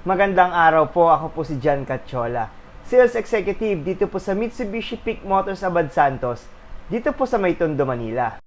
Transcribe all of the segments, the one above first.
Magandang araw po, ako po si John Cacciola, Sales Executive dito po sa Mitsubishi Peak Motors Abad Santos, dito po sa May Tondo, Manila.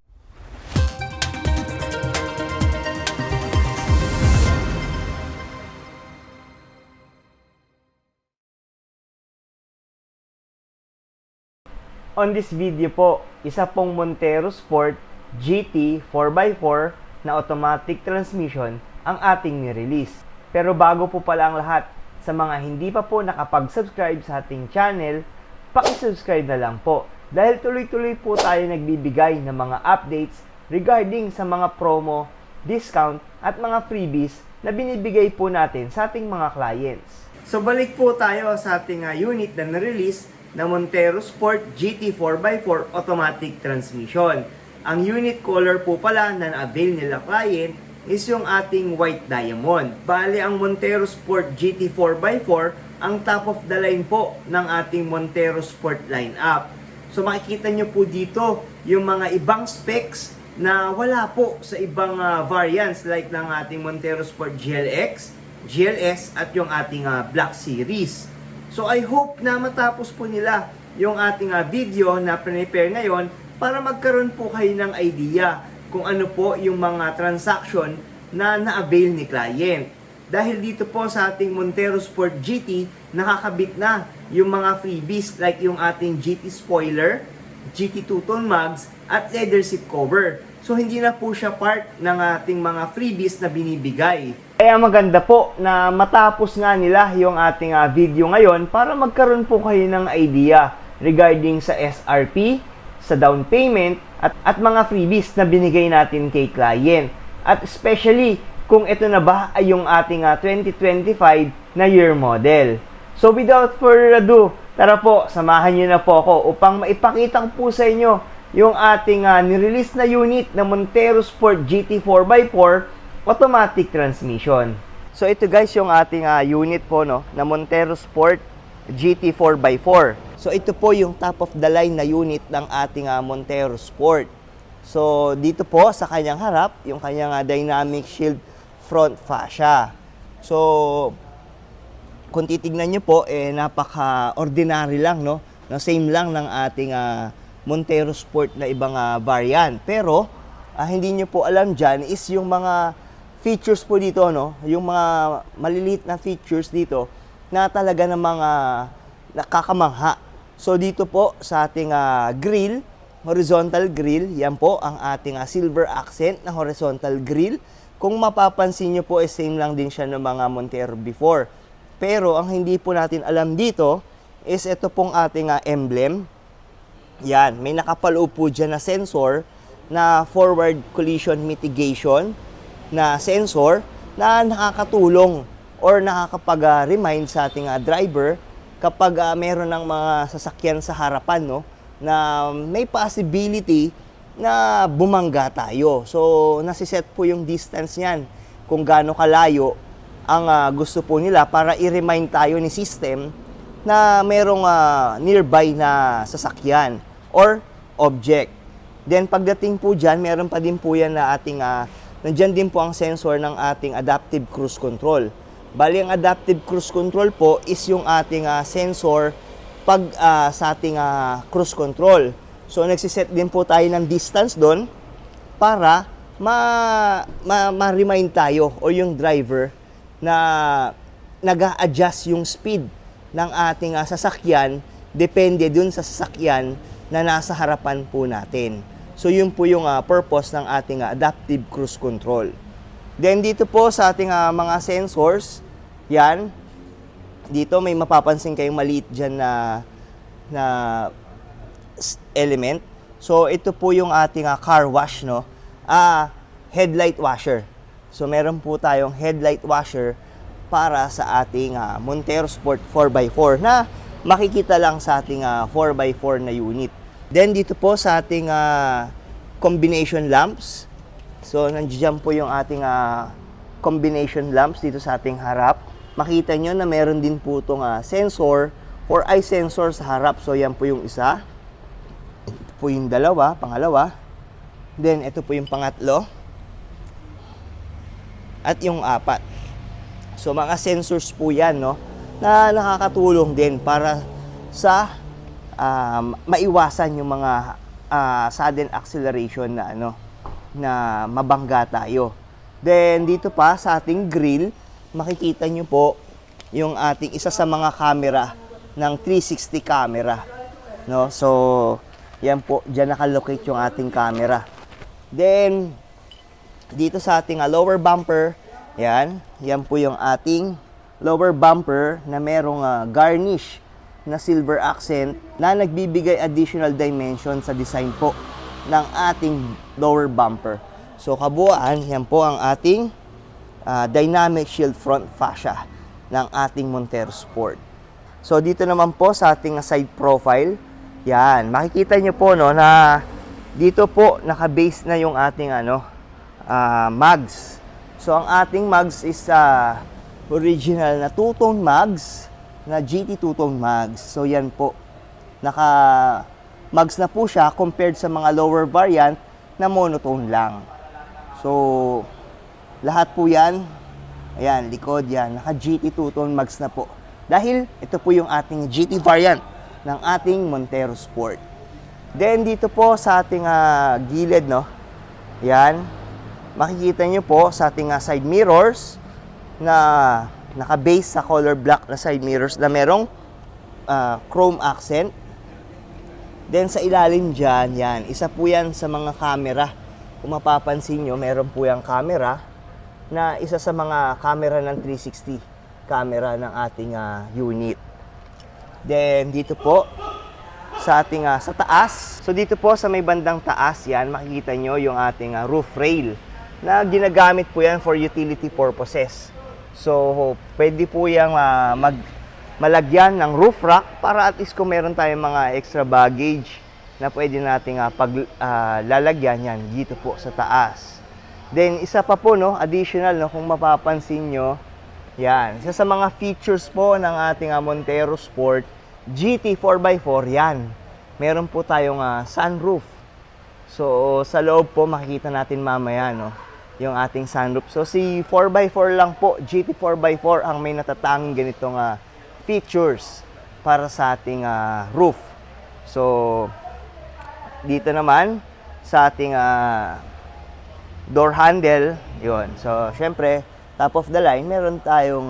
On this video po, isa pong Montero Sport GT 4x4 na automatic transmission ang ating ni-release. Pero bago po pala ang lahat, sa mga hindi pa po nakapag-subscribe sa ating channel, paki-subscribe na lang po dahil tuloy-tuloy po tayo nagbibigay ng mga updates regarding sa mga promo, discount at mga freebies na binibigay po natin sa ating mga clients. So balik po tayo sa ating unit na na-release na Montero Sport GT 4x4 automatic transmission. Ang unit color po pala na na-avail nila client is yung ating white diamond. Bali, ang Montero Sport GT 4x4 ang top of the line po ng ating Montero Sport lineup. So makikita nyo po dito yung mga ibang specs na wala po sa ibang variants like ng ating Montero Sport GLX, GLS at yung ating Black Series. So I hope na matapos po nila yung ating video na prepare ngayon para magkaroon po kayo ng idea kung ano po yung mga transaction na na-avail ni client. Dahil dito po sa ating Montero Sport GT, nakakabit na yung mga freebies like yung ating GT spoiler, GT two-tone mags at leather seat cover. So hindi na po siya part ng ating mga freebies na binibigay. Kaya maganda po na matapos nga nila yung ating video ngayon para magkaroon po kayo ng idea regarding sa SRP, sa down payment, at mga freebies na binigay natin kay client. At especially kung ito na ba ay yung ating 2025 na year model. So without further ado, tara po, samahan nyo na po ako upang maipakita po sa inyo yung ating nirelease na unit na Montero Sport GT 4x4 automatic transmission. So ito guys yung ating unit po no na Montero Sport GT 4x4. So ito po yung top of the line na unit ng ating Montero Sport. So dito po sa kanyang harap yung kanyang dynamic shield front fascia. So kung titignan nyo po napaka-ordinary lang no, same lang ng ating Montero Sport na ibang variant. Pero hindi nyo po alam dyan is yung mga features po dito, no? Yung mga maliliit na features dito na talaga ng mga nakakamangha. So dito po sa ating grill, horizontal grill, yan po ang ating silver accent na horizontal grill. Kung mapapansin nyo po, same lang din siya ng mga Montero before. Pero ang hindi po natin alam dito is ito pong ating emblem. Yan, may nakapaloob po dyan na sensor na forward collision mitigation na sensor na nakakatulong or nakakapag-remind sa ating driver kapag meron ng mga sasakyan sa harapan no, na may possibility na bumangga tayo. So, nasiset po yung distance niyan kung gaano kalayo ang gusto po nila para i-remind tayo ni system na merong nearby na sasakyan or object. Then pagdating po dyan, meron pa din po yan na ating, nandyan din po ang sensor ng ating adaptive cruise control. Bali, ang adaptive cruise control po is yung ating sensor pag sa ating cruise control. So, nagsiset din po tayo ng distance doon para ma-remind tayo o yung driver na nag-a-adjust yung speed ng ating sasakyan depende dun sa sasakyan na nasa harapan po natin. So, yun po yung purpose ng ating adaptive cruise control. Then, dito po sa ating mga sensors, yan, dito may mapapansin kayong maliit dyan na element. So, ito po yung ating car wash, no? Headlight washer. So, meron po tayong headlight washer para sa ating Montero Sport 4x4 na makikita lang sa ating 4x4 na unit. Then dito po sa ating combination lamps. So nandiyan po yung ating combination lamps dito sa ating harap. Makita nyo na meron din po itong sensor or eye sensor sa harap. So yan po yung isa. Ito po yung dalawa, pangalawa. Then ito po yung pangatlo. At yung apat. So mga sensors po yan, no, na nakakatulong din para sa maiwasan yung mga sudden acceleration na na mabangga tayo. Then dito pa sa ating grill, makikita nyo po yung ating isa sa mga camera ng 360 camera, no? So yan po, diyan nakalocate yung ating camera. Then dito sa ating lower bumper, yan po yung ating lower bumper na merong garnish na silver accent na nagbibigay additional dimension sa design po ng ating lower bumper. So kabuuan, yan po ang ating dynamic shield front fascia ng ating Montero Sport. So dito naman po sa ating side profile, yan, makikita nyo po, no, na dito po naka-base na yung ating mags. So ang ating mags is original na two-tone mags, na GT two-tone mags. So yan po, naka-mags na po siya compared sa mga lower variant na monotone lang. So lahat po yan, ayan, likod yan, naka-GT two-tone mags na po. Dahil ito po yung ating GT variant ng ating Montero Sport. Then dito po sa ating gilid, no, yan, makikita nyo po sa ating side mirrors na naka-base sa color black na side mirrors na merong chrome accent. Then sa ilalim dyan, yan, isa po yan sa mga camera. Kung mapapansin nyo, meron po yung camera na isa sa mga camera ng 360 camera ng ating unit. Then dito po sa ating sa taas. So dito po sa may bandang taas, yan, makikita nyo yung ating roof rail na ginagamit po yan for utility purposes. So pwede po yung malagyan ng roof rack para at least kung meron tayong mga extra baggage na pwede nating lalagyan yan dito po sa taas. Then isa pa po, no, additional, no, kung mapapansin nyo, yan, isa sa mga features po ng ating Montero Sport GT 4x4, yan, meron po tayong sunroof. So sa loob po makikita natin mamaya, no, yung ating sunroof. So si 4x4 lang po, GT 4x4 ang may natatanging ganitong features para sa ating roof. So dito naman sa ating door handle, yun. So syempre, top of the line, meron tayong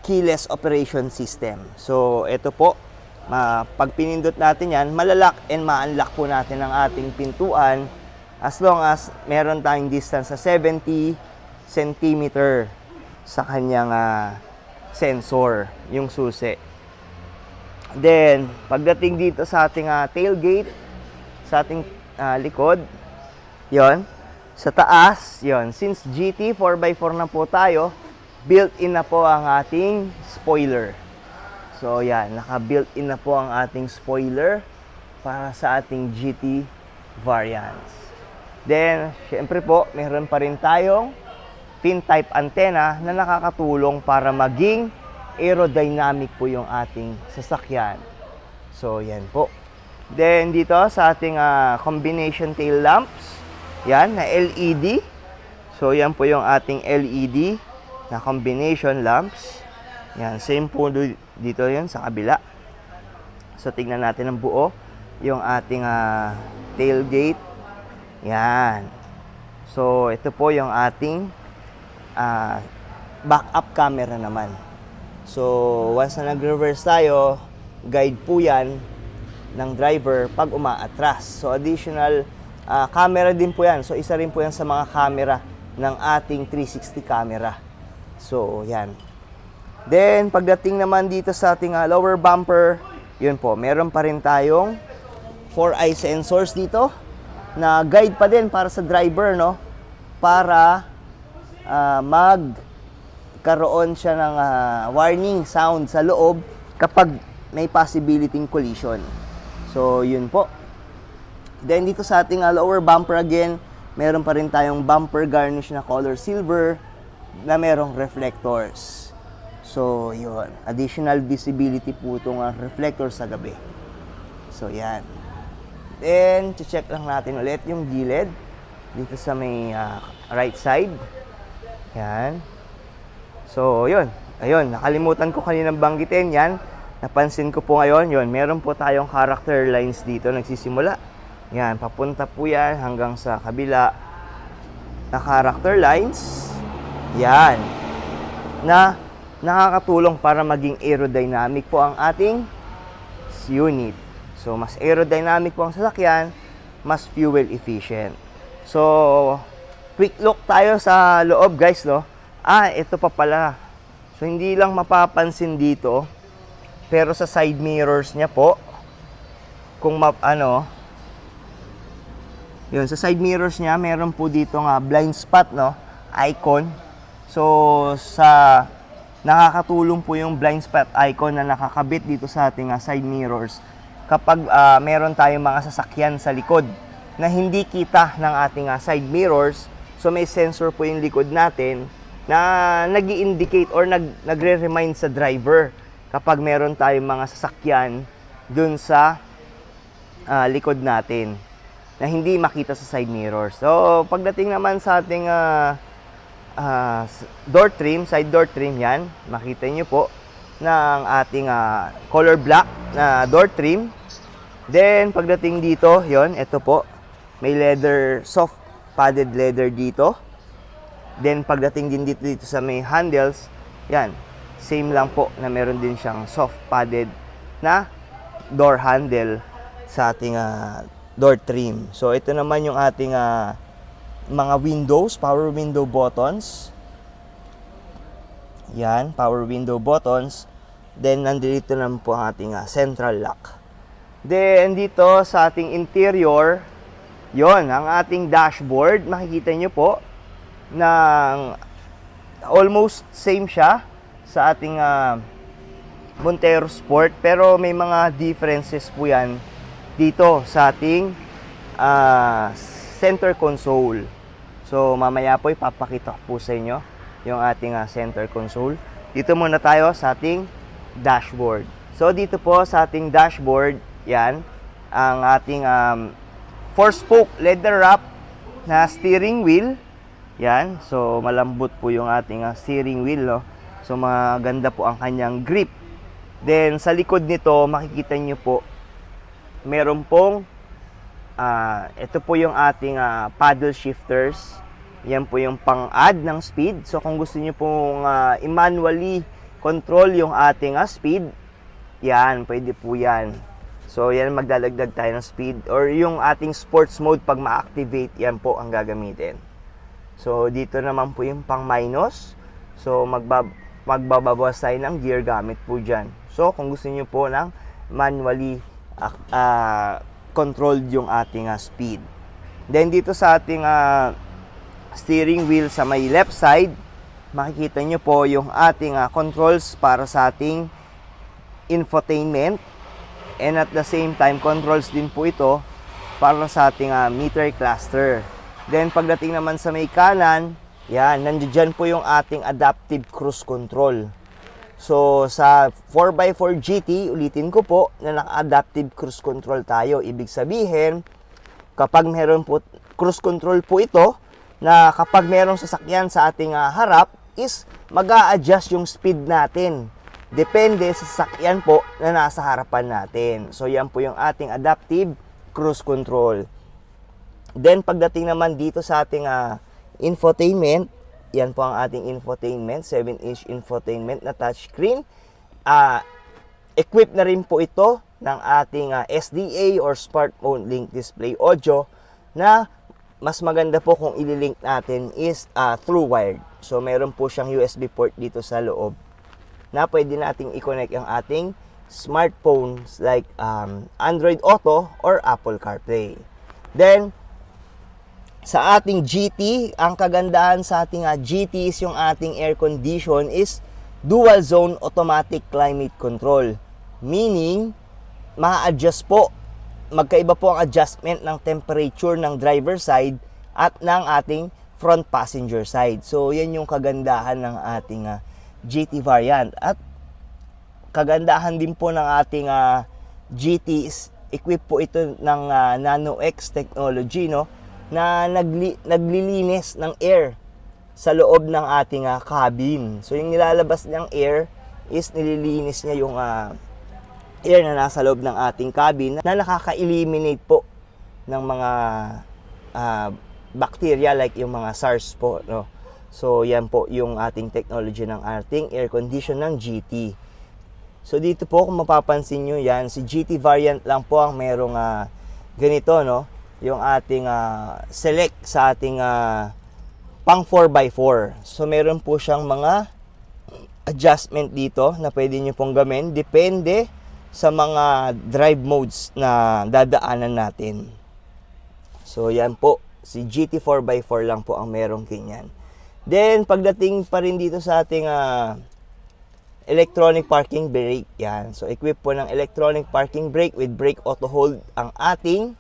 keyless operation system. So ito po, pag pinindot natin yan, malalock and ma-unlock po natin ang ating pintuan as long as meron tayong distance sa 70 cm sa kanyang sensor, yung susi. Then, pagdating dito sa ating tailgate, sa ating likod, yon, sa taas, yon, since GT 4x4 na po tayo, built-in na po ang ating spoiler. So yan, naka-built-in na po ang ating spoiler para sa ating GT variants. Then, syempre po, meron pa rin tayong fin-type antenna na nakakatulong para maging aerodynamic po yung ating sasakyan. So yan po. Then dito sa ating combination tail lamps, yan, na LED. So yan po yung ating LED na combination lamps. Yan, same po dito yun sa kabila. So tingnan natin ang buo yung ating tailgate. Yan. So ito po yung ating backup camera naman. So once na nag-reverse tayo, guide po yan ng driver pag umaatras. So additional camera din po yan. So isa rin po yan sa mga camera ng ating 360 camera. So yan. Then pagdating naman dito sa ating lower bumper, yun po, meron pa rin tayong 4-eye sensors dito na guide pa din para sa driver, no? Para magkaroon siya ng warning sound sa loob kapag may possibility collision. So yun po. Then dito sa ating lower bumper again, meron pa rin tayong bumper garnish na color silver na merong reflectors. So yun, additional visibility po itong reflector sa gabi. So yan. Then check lang natin ulit yung gilid dito sa may right side. Yan. So, yun. Ayun, nakalimutan ko kaninang banggitin yan. Napansin ko po ngayon, yun, meron po tayong character lines dito nagsisimula. Yan, papunta po yan hanggang sa kabila na character lines. Yan. Na nakakatulong para maging aerodynamic po ang ating unit. So, mas aerodynamic po ang sasakyan, mas fuel efficient. So, quick look tayo sa loob, guys, no? Ito pa pala. So, hindi lang mapapansin dito, pero sa side mirrors niya po, kung yun, sa side mirrors niya, meron po dito nga blind spot, no? Icon. So, nakakatulong po yung blind spot icon na nakakabit dito sa ating side mirrors kapag meron tayong mga sasakyan sa likod na hindi kita ng ating side mirrors. So, may sensor po yung likod natin na nag-i-indicate or nagre-remind sa driver kapag meron tayong mga sasakyan dun sa likod natin na hindi makita sa side mirrors. So, pagdating naman sa ating door trim, side door trim, yan, makita nyo po ng ating color black na door trim. Then, pagdating dito, yon, ito po, may leather, soft padded leather dito. Then, pagdating din dito sa may handles, yan, same lang po na meron din siyang soft padded na door handle sa ating door trim. So, ito naman yung ating mga windows, power window buttons. Yan, power window buttons. Then, nandito naman po ang ating central lock. Then, dito sa ating interior, yon, ang ating dashboard, makikita nyo po, ng almost same siya sa ating Montero Sport, pero may mga differences po yan dito sa ating center console. So, mamaya po ipapakita ko po sa inyo yung ating center console. Dito muna tayo sa ating dashboard. So, dito po sa ating dashboard, yan, ang ating 4-spoke leather wrap na steering wheel. Yan, so malambot po yung ating steering wheel, no? So, maganda po ang kanyang grip. Then, sa likod nito, makikita nyo po, meron pong ito po yung ating paddle shifters. Yan po yung pang-add ng speed. So, kung gusto nyo pong i-manually control yung ating speed, yan, pwede po yan. So, yan, magdadagdag tayo ng speed. Or yung ating sports mode, pag ma-activate, yan po ang gagamitin. So, dito naman po yung pang-minus. So, magbabawas tayo ng gear gamit po dyan. So, kung gusto nyo po ng manually controlled yung ating speed. Then, dito sa ating steering wheel sa may left side, makikita nyo po yung ating controls para sa ating infotainment. And at the same time, controls din po ito para sa ating meter cluster. Then, pagdating naman sa may kanan, yan, nandiyan po yung ating adaptive cruise control. So, sa 4x4 GT, ulitin ko po, na naka-adaptive cruise control tayo. Ibig sabihin, kapag meron po cruise control po ito, na kapag merong sasakyan sa ating harap, is mag-a-adjust yung speed natin. Depende sa sasakyan po na nasa harapan natin. So, yan po yung ating adaptive cruise control. Then, pagdating naman dito sa ating infotainment, yan po ang ating infotainment, 7-inch infotainment na touchscreen. Equipped na rin po ito ng ating SDA or Smart Mode Link Display Audio na mas maganda po kung ililink natin is through wired. So, meron po siyang USB port dito sa loob na pwede nating i-connect ang ating smartphones like Android Auto or Apple CarPlay. Then, sa ating GT, ang kagandahan sa ating GT is yung ating air condition is dual zone automatic climate control. Meaning, ma-adjust po, magkaiba po ang adjustment ng temperature ng driver side at ng ating front passenger side. So, yan yung kagandahan ng ating GT variant. At kagandahan din po ng ating GT is equipped po ito ng Nano X technology, no? Na naglilinis ng air sa loob ng ating cabin. So yung nilalabas niyang air is nililinis niya yung air na nasa loob ng ating cabin na nakaka-eliminate po ng mga bacteria like yung mga SARS po, no? So yan po yung ating technology ng ating air condition ng GT. So dito po kung mapapansin nyo yan, si GT variant lang po ang merong ganito, no? Yung ating select sa ating pang 4x4. So meron po siyang mga adjustment dito na pwede nyo pong gawin depende sa mga drive modes na dadaanan natin. So yan po, si GT 4x4 lang po ang merong ganyan. Then pagdating pa rin dito sa ating electronic parking brake, yan. So equip po ng electronic parking brake with brake auto hold ang ating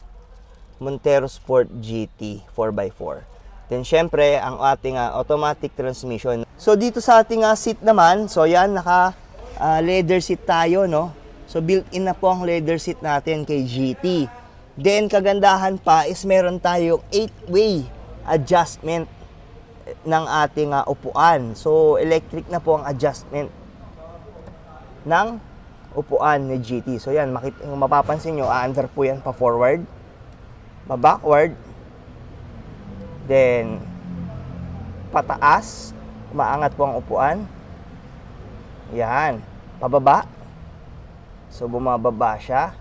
Montero Sport GT 4x4. Then syempre ang ating automatic transmission. So dito sa ating seat naman, so yan naka leather seat tayo, no? So built-in na po ang leather seat natin kay GT. Then kagandahan pa is meron tayong 8-way adjustment ng ating upuan. So electric na po ang adjustment ng upuan ni GT. So yan, mapapansin nyo, under po yan pa forward, pa backward, then pataas, umaangat po ang upuan. Yan, pababa. So bumababa siya.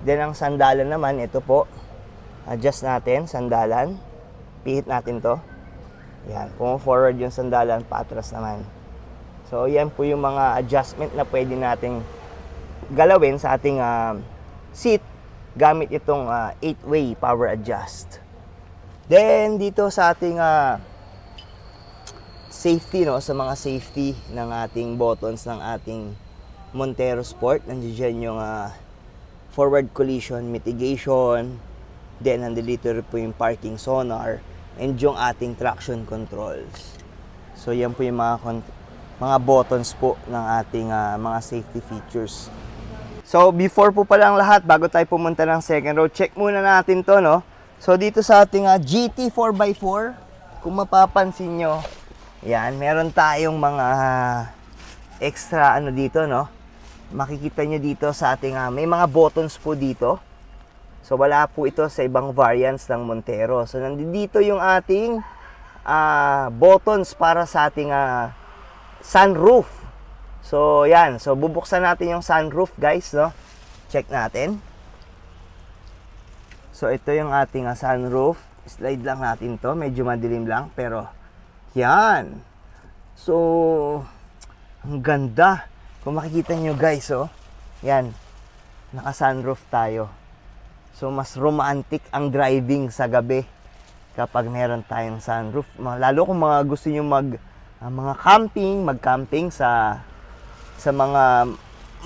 Then ang sandalan naman, ito po. Adjust natin, sandalan. Pihit natin to. Yan, forward yung sandalan, patras naman. So yan po yung mga adjustment na pwede nating galawin sa ating seat gamit itong 8-way power adjust. Then dito sa ating safety, no, sa mga safety ng ating buttons ng ating Montero Sport, nandiyan yung forward collision mitigation, then nandito rin po yung parking sonar, and yung ating traction controls. So yan po yung mga buttons po ng ating mga safety features. So before po palang lahat, bago tayo pumunta ng second row, check muna natin to, no. So dito sa ating GT 4x4, kung mapapansin nyo, yan, meron tayong mga extra dito, no. Makikita nyo dito sa ating may mga buttons po dito. So wala po ito sa ibang variants ng Montero. So nandito yung ating buttons para sa ating sunroof. So yan, so bubuksan natin yung sunroof, guys, no. Check natin. So ito yung ating sunroof. Slide lang natin to, medyo madilim lang, pero yan. So ang ganda. Kung makikita nyo, guys, oh, yan, naka-sunroof tayo. So mas romantic ang driving sa gabi kapag meron tayong sunroof. Lalo kung mga gusto nyo mga mag-camping sa mga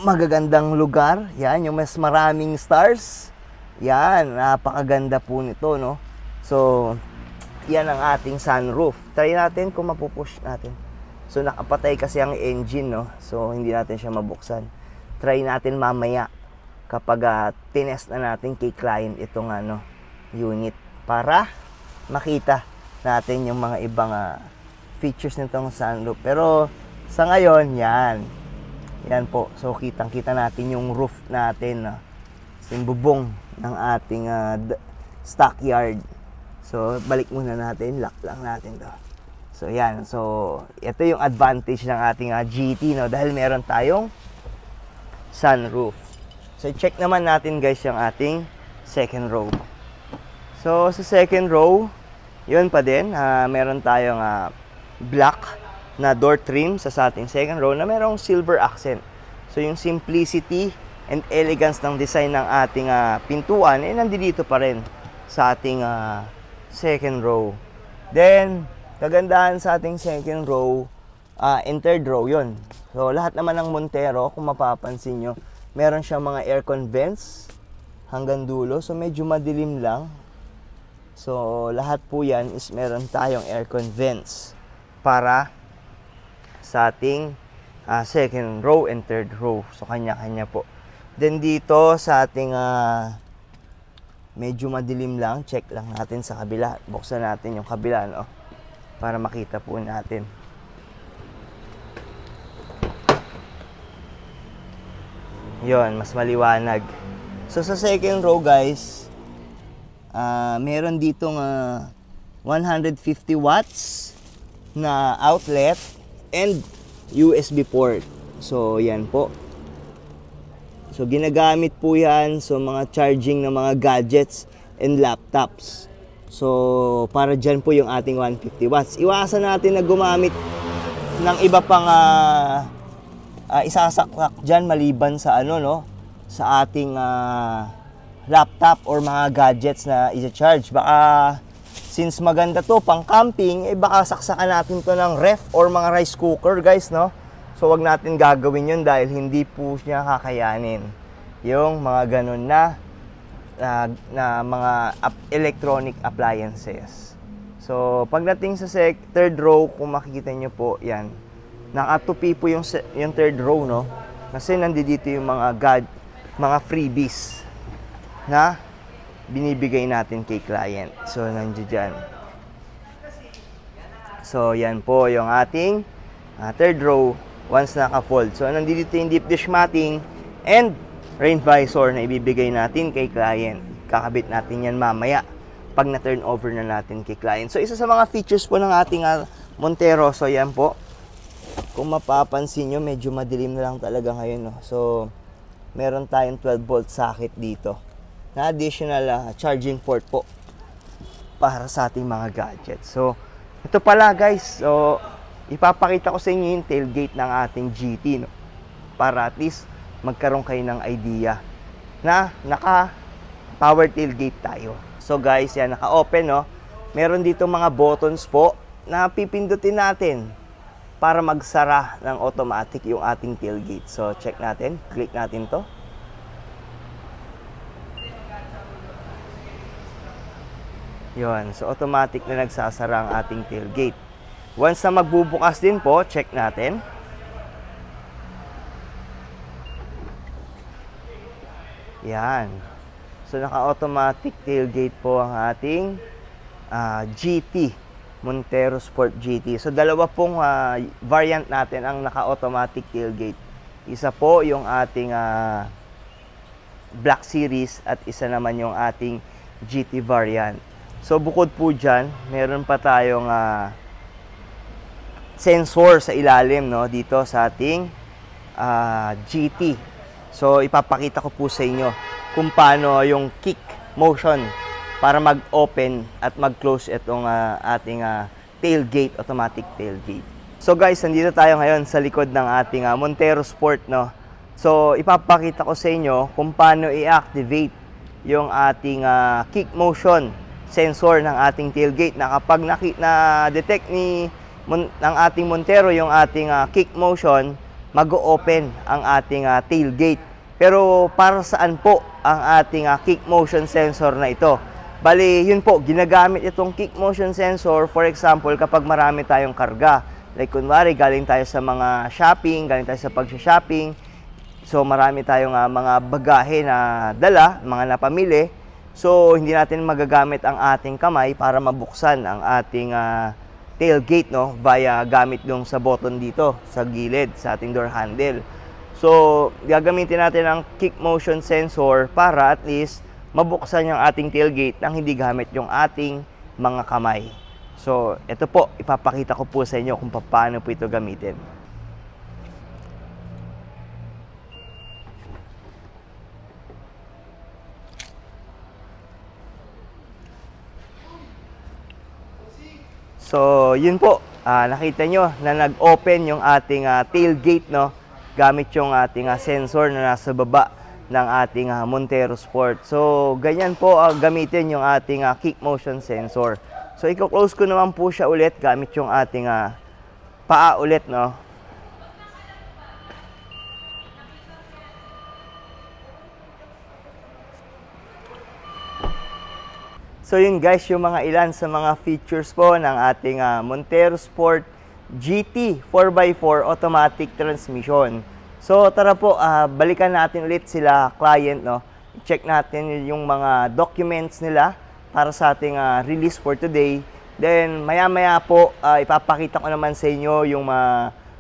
magagandang lugar. Yan, yung mas maraming stars. Yan, napakaganda po nito, no? So, yan ang ating sunroof. Try natin kung mapupush natin. So, nakapatay kasi ang engine, no? So, hindi natin siya mabuksan. Try natin mamaya kapag tinest na natin kay client itong unit para makita natin yung mga ibang features nitong sunroof. Pero, sa ngayon, yan. Yan po. So, kitang-kita natin yung roof natin, no? Yung bubong ng ating stockyard. So, balik muna natin. Lock lang natin to. So, yan. So, ito yung advantage ng ating GT, no? Dahil meron tayong sunroof. So, check naman natin, guys, yung ating second row. So, sa second row, yun pa din. Meron tayong black na door trim sa ating second row na merong silver accent. So, yung simplicity and elegance ng design ng ating pintuan, nandito pa rin sa ating second row. Then, kagandahan sa ating second row and third row, yun. So, lahat naman ng Montero, kung mapapansin nyo, meron siyang mga aircon vents hanggang dulo. So, medyo madilim lang. So, lahat po yan is meron tayong aircon vents para sa ating second row and third row. So, kanya-kanya po. Then dito sa ating medyo madilim lang, check lang natin sa kabila. Buksan natin yung kabila, no? para makita po natin. Yon, mas maliwanag. So sa second row guys, meron ditong 150 watts na outlet and USB port. So yan po. So ginagamit po yan sa mga charging ng mga gadgets and laptops. So para dyan po yung ating 150 watts. Iwasan natin na gumamit ng iba pang isasaksak dyan maliban sa sa ating laptop or mga gadgets na i-charge. Baka since maganda to pang camping, baka saksakan natin to ng ref or mga rice cooker guys, no? So wag natin gagawin yun dahil hindi po siya kakayanin yung mga ganun na mga electronic appliances. So pagdating sa third row, kung makikita nyo po yan, nakatupi po yung third row, no? Kasi nandito yung mga freebies na binibigay natin kay client. So nandiyan dyan. So yan po yung ating third row once naka-fold. So nandito yung deep dish matting and rain visor na ibibigay natin kay client. Kakabit natin yan mamaya pag na-turn over na natin kay client. So isa sa mga features po ng ating Montero, so yan po. Kung mapapansin nyo, medyo madilim na lang talaga ngayon, no? So meron tayong 12 volt socket dito na additional charging port po para sa ating mga gadgets. So ito pala guys, so ipapakita ko sa inyo yung tailgate ng ating GT, no? Para at least magkaroon kayo ng idea na naka power tailgate tayo. So guys, yan, naka-open, no? Meron dito mga buttons po na pipindutin natin para magsara ng automatic yung ating tailgate. So check natin, click natin to. Yun, so automatic na nagsasara ang ating tailgate. Once na magbubukas din po, check natin. Yan. So naka-automatic tailgate po ang ating GT, Montero Sport GT. So dalawa pong variant natin ang naka-automatic tailgate. Isa po yung ating Black Series at isa naman yung ating GT variant. So bukod po dyan, meron pa tayong sensor sa ilalim, no, dito sa ating GT. So ipapakita ko po sa inyo kung paano yung kick motion para mag-open at mag-close itong ating tailgate, automatic tailgate. So guys, nandito tayo ngayon sa likod ng ating Montero Sport, no. So ipapakita ko sa inyo kung paano i-activate yung ating kick motion sensor ng ating tailgate, na kapag na-detect ng ating Montero yung ating kick motion, mag-open ang ating tailgate. Pero para saan po ang ating kick motion sensor na ito? Bali, yun po, ginagamit itong kick motion sensor, for example, kapag marami tayong karga. Like kunwari, galing tayo sa mga shopping, galing tayo sa pag-shopping. So marami tayong mga bagahe na dala, mga napamili. So hindi natin magagamit ang ating kamay para mabuksan ang ating tailgate, no, via gamit yung sa button dito sa gilid sa ating door handle. So gagamitin natin ang kick motion sensor para at least mabuksan yung ating tailgate nang hindi gamit yung ating mga kamay. So ito po, ipapakita ko po sa inyo kung paano po ito gamitin. So, yun po, nakita nyo na nag-open yung ating tailgate, no, gamit yung ating sensor na nasa baba ng ating Montero Sport. So, ganyan po gamitin yung ating kick motion sensor. So, i-close ko naman po siya ulit gamit yung ating paa ulit, no. So yun guys, yung mga ilan sa mga features po ng ating Montero Sport GT 4x4 automatic transmission. So tara po, balikan natin ulit sila client, no. Check natin yung mga documents nila para sa ating release for today Then, maya-maya po, ipapakita ko naman sa inyo yung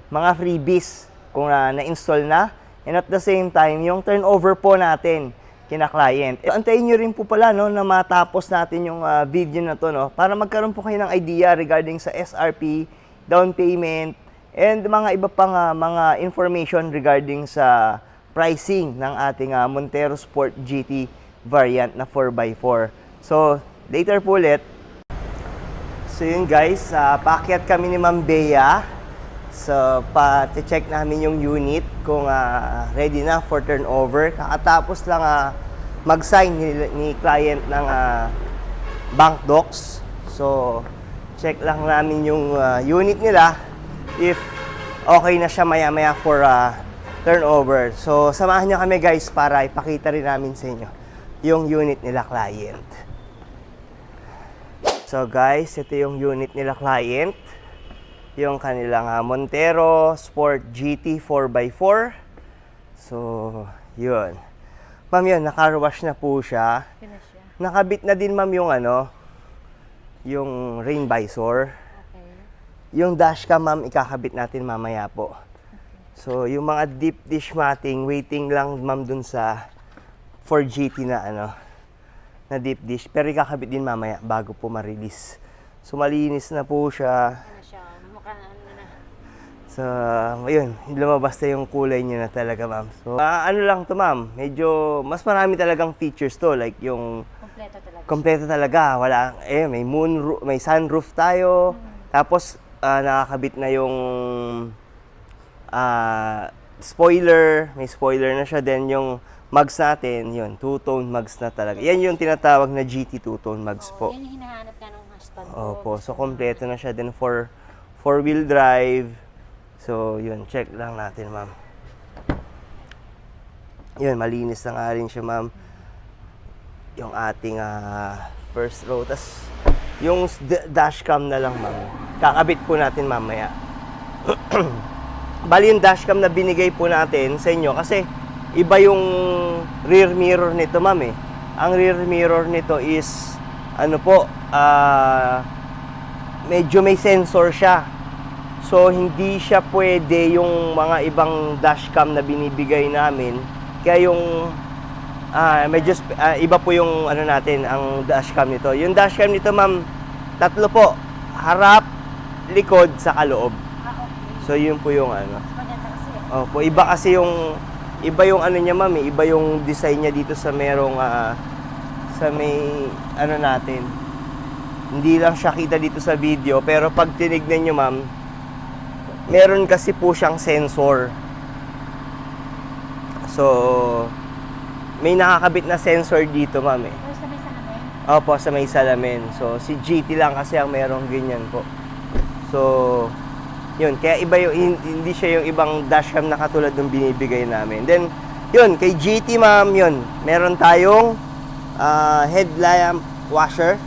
mga freebies kung na-install na. And at the same time, yung turnover po natin kina client. Antayin nyo rin po pala no, na matapos natin yung video na to, no, para magkaroon po kayo ng idea regarding sa SRP, down payment, and mga iba pang mga information regarding sa pricing ng ating Montero Sport GT variant na 4x4. So, later po ulit. So yun guys, paakyat kami ni Ma'am Bea. So, pa-check namin yung unit kung ready na for turnover. Kakatapos lang mag-sign ni client ng bank docs. So, check lang namin yung unit nila if okay na siya maya-maya for turnover. So, samahan nyo kami guys para ipakita rin namin sa inyo yung unit nila client. So guys, ito yung unit nila client. Yung kanilang Montero Sport GT 4x4. So, yun. Ma'am, yun, naka-wash na po siya. Nakabit na din ma'am yung yung rain visor. Okay. Yung dashcam ma'am, ikakabit natin mamaya po. So, yung mga deep dish matting, waiting lang ma'am dun sa 4GT na na deep dish. Pero ikakabit din mamaya bago po ma-release. So, malinis na po siya. So, ayun, lumabas na yung kulay niya na talaga, ma'am. So, ano lang to, ma'am, medyo, mas marami talagang features to. Like, yung kompleto talaga. Wala, may may sunroof tayo. Tapos, nakakabit na yung spoiler. May spoiler na siya. Then, yung mugs natin, yun, two-tone mugs na talaga. Yan yung tinatawag na GT two-tone mugs po. Yan yung hinahanap ka ng husband ko. Opo, so kompleto na siya din for four-wheel drive. So, yun, check lang natin, ma'am. Yun, malinis na nga rin siya, ma'am. Yung ating first row. Tas, yung dashcam na lang, ma'am. Kakabit po natin mamaya. Bali yung dashcam na binigay po natin sa inyo kasi iba yung rear mirror nito, ma'am eh. Ang rear mirror nito is medyo may sensor siya. So hindi siya pwede yung mga ibang dashcam na binibigay namin. Kaya yung medyo iba po yung natin, ang dashcam nito. Yung dashcam nito, ma'am, tatlo po. Harap, likod, saka loob. Okay. So yun po yung Maganda kasi. Opo, iba yung niya, ma'am, iba yung design niya dito sa merong sa may natin. Hindi lang siya kita dito sa video, pero pag tinignan niyo, ma'am, meron kasi po siyang sensor. So, may nakakabit na sensor dito, ma'am eh. Sa may salamin? Opo, sa may salamin. So, si GT lang kasi ang merong ganyan po. So, yun, kaya iba yung, hindi siya yung ibang dashcam na katulad ng binibigay namin. Then, yun, kay GT, ma'am, yun, meron tayong headlamp washer.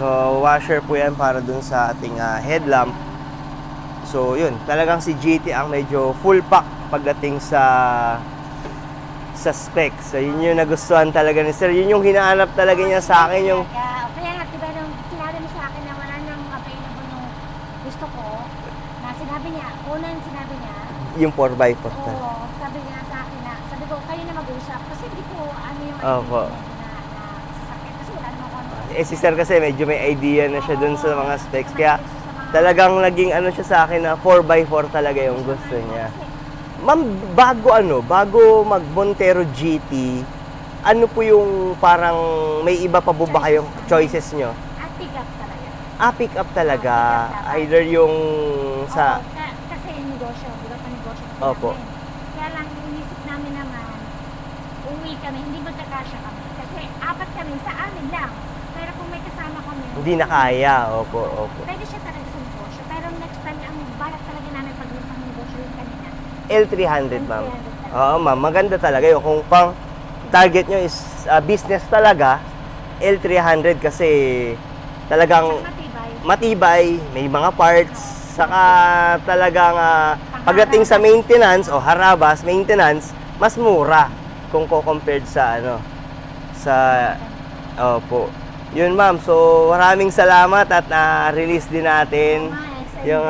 So, washer po yan para dun sa ating headlamp. So, yun, talagang si GT ang medyo full pack pagdating sa specs. So, yun yung nagustuhan talaga ni Sir. Yun yung hinahanap talaga niya sa akin, yung Kaya nga, diba, nung sinabi mo sa akin na wala nang available nung gusto ko, na sinabi niya, sinabi niya, yung 4x4. oo, sabi niya sa akin na, sabi ko, kayo na mag-usap. Kasi hindi ko, yung Opo. na sasakyan. Kasi wala naman ako. Si Sir kasi medyo may idea na siya dun sa mga specs. Kaya talagang naging siya sa akin na 4x4 talaga yung gusto niya. Ma'am, bago mag Montero GT, ano po yung parang may iba pa po ba kayong choices nyo? Pick up talaga. Pick up talaga. Either yung sa... Kasi negosyo, di ba pa-negosyo kasi Opo. namin. Kaya lang, inisip namin naman, uwi kami, hindi magkakasya kami. Kasi apat kami, sa amin lang. Pero kung may kasama kami, Hindi na kaya. Opo. pwede siya talaga sa negosyo. Pero next time, ang balak talaga namin pag yung pang-negosyo yung kanina. L300, ma'am. L300 Oo, ma'am. Maganda talaga yun. Kung pang target nyo is business talaga, L300 kasi talagang matibay, may mga parts, saka talagang pagdating sa maintenance o harabas, maintenance, mas mura kung compared sa sa opo. Yun ma'am, so maraming salamat at na-release din natin Sa yung...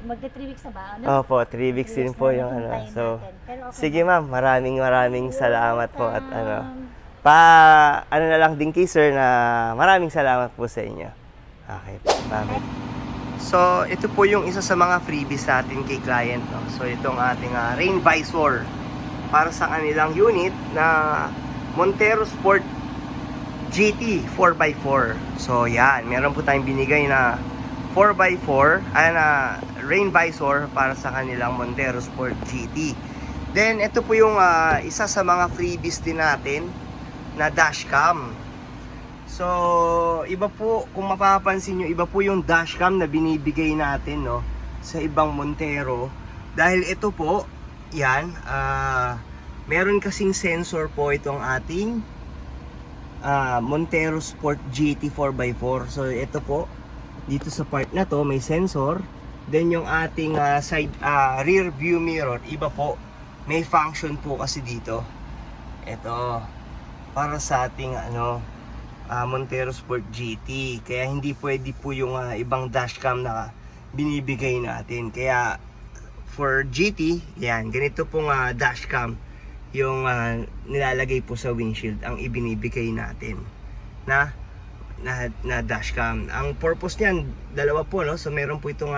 magka 3 weeks na ba? Ano? Opo, 3 weeks din po yung ano. hintayin So, natin. Pero okay sige na. ma'am, maraming salamat po at Welcome. ano na lang din kay sir na maraming salamat po sa inyo. Okay, ma'am. So, ito po yung isa sa mga freebies natin kay client, no? So, itong ating rain visor para sa kanilang unit na Montero Sport GT 4x4. So, yan. Meron po tayong binigay na 4x4 na rain visor para sa kanilang Montero Sport GT. Then, ito po yung isa sa mga freebies din natin na dashcam. So, iba po, kung mapapansin nyo, iba po yung dashcam na binibigay natin, no, sa ibang Montero. Dahil ito po, yan, meron kasing sensor po itong ating Montero Sport GT 4x4. So, ito po, dito sa part na to, may sensor. Then, yung ating rear view mirror, iba po, may function po kasi dito. Ito, para sa ating Montero Sport GT. Kaya hindi pwede po yung ibang dashcam na binibigay natin. Kaya for GT, yan, ganito pong dashcam yung nilalagay po sa windshield ang ibinibigay natin na dashcam. Ang purpose niyan, dalawa po, no? So meron po itong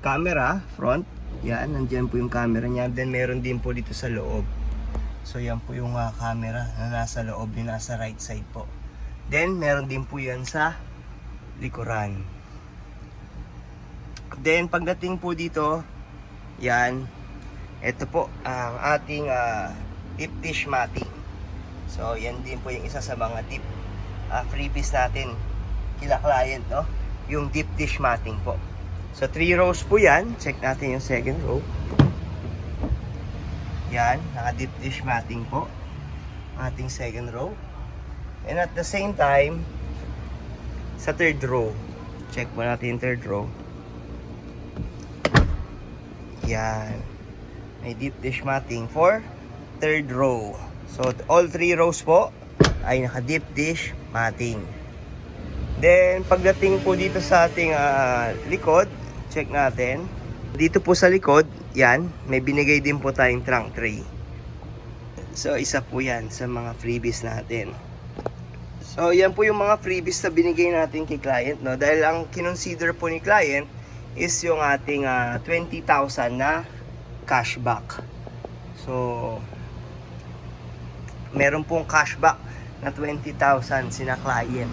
camera front. Yan, nandiyan po yung camera niya. Then meron din po dito sa loob. So yan po yung camera na nasa loob din, nasa right side po. Then meron din po yan sa likuran. Then pagdating po dito, yan, ito po ang ating deep dish matting. So yan din po yung isa sa mga freebies natin kila client, no? Yung deep dish matting po. So 3 rows po yan. Check natin yung second row. Yan, naka deep dish matting po ating second row. And at the same time, sa third row, check mo natin yung third row. Yan, may deep dish matting for third row. So all 3 rows po ay naka deep dish matting. Then pagdating po dito sa ating likod, check natin. Dito po sa likod, yan, may binigay din po tayong trunk tray. So isa po yan sa mga freebies natin. So yan po yung mga freebies na binigay natin kay client, no? Dahil ang kinonsider po ni client is yung ating 20,000 na cashback. So meron pong cashback na 20,000 sina client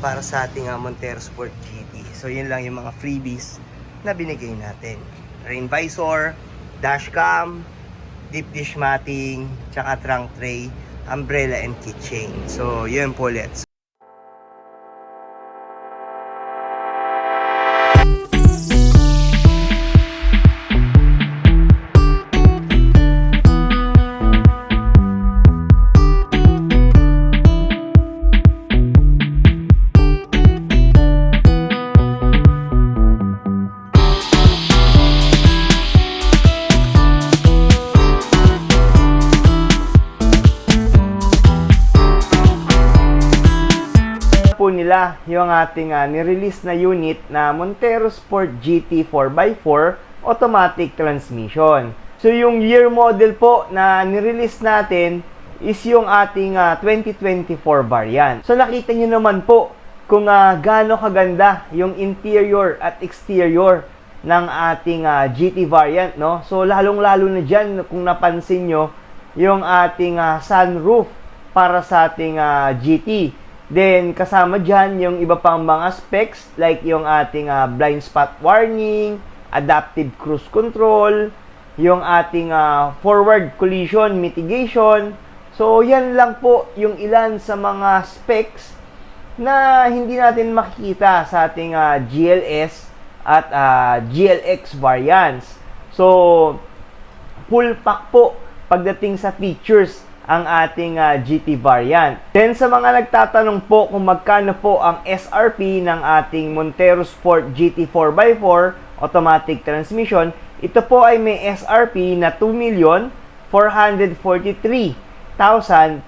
para sa ating Montero Sport GT. So yun lang yung mga freebies na binigay natin. Rain visor, dashcam, deep dish matting, tsaka trunk tray, umbrella and keychain. So yun po, let's. Po nila yung ating ni-release na unit na Montero Sport GT 4x4 automatic transmission. So yung year model po na ni-release natin is yung ating 2024 variant. So nakita nyo naman po kung gaano kaganda yung interior at exterior ng ating GT variant, no? So lalong-lalo na dyan kung napansin nyo yung ating sunroof para sa ating GT. Then, kasama dyan yung iba pang mga specs like yung ating blind spot warning, adaptive cruise control, yung ating forward collision mitigation. So, yan lang po yung ilan sa mga specs na hindi natin makikita sa ating GLS at GLX variants. So, full pack po pagdating sa features ang ating GT variant. Then sa mga nagtatanong po kung magkano po ang SRP ng ating Montero Sport GT 4x4 automatic transmission, ito po ay may SRP na 2,443,000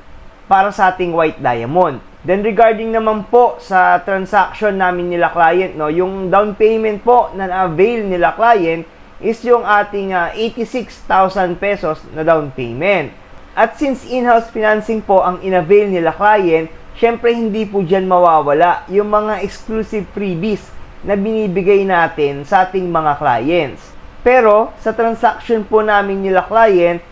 para sa ating white diamond. Then regarding naman po sa transaction namin nila client, no, yung down payment po na na-avail nila client is yung ating 86,000 pesos na down payment. At since in-house financing po ang in-avail nila client, syempre hindi po dyan mawawala yung mga exclusive freebies na binibigay natin sa ating mga clients. Pero sa transaction po namin nila client,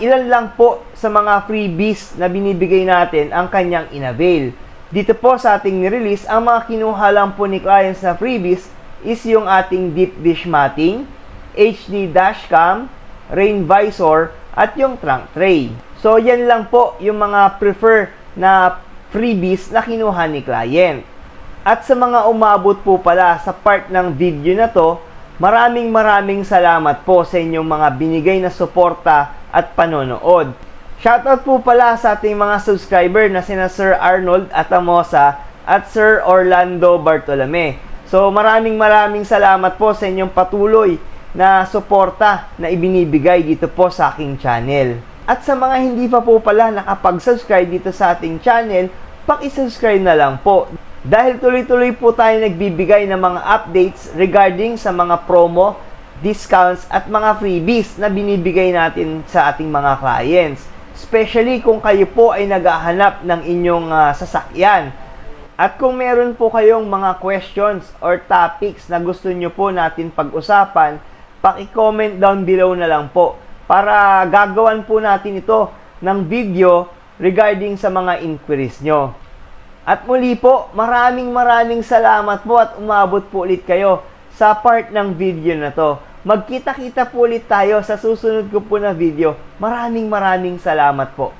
ilan lang po sa mga freebies na binibigay natin ang kanyang in-avail. Dito po sa ating ni-release, ang mga kinuha lang po ni clients na freebies is yung ating deep dish matting, HD dashcam, rain visor, at yung trunk tray. So yan lang po yung mga prefer na freebies na kinuha ni client. At sa mga umabot po pala sa part ng video na to, maraming salamat po sa inyong mga binigay na suporta at panonood. Shoutout po pala sa ating mga subscriber na sina Sir Arnold Atamosa at Sir Orlando Bartolome. So maraming salamat po sa inyong patuloy na suporta na ibinibigay dito po sa aking channel. At sa mga hindi pa po pala nakapag-subscribe dito sa ating channel, paki-subscribe na lang po. Dahil tuloy-tuloy po tayo nagbibigay ng mga updates regarding sa mga promo, discounts at mga freebies na binibigay natin sa ating mga clients. Especially kung kayo po ay naghahanap ng inyong sasakyan. At kung meron po kayong mga questions or topics na gusto nyo po natin pag-usapan, paki-comment down below na lang po para gagawan po natin ito ng video regarding sa mga inquiries nyo. At muli po, maraming salamat po at umabot po ulit kayo sa part ng video na to. Magkita-kita po ulit tayo sa susunod ko po na video. Maraming salamat po.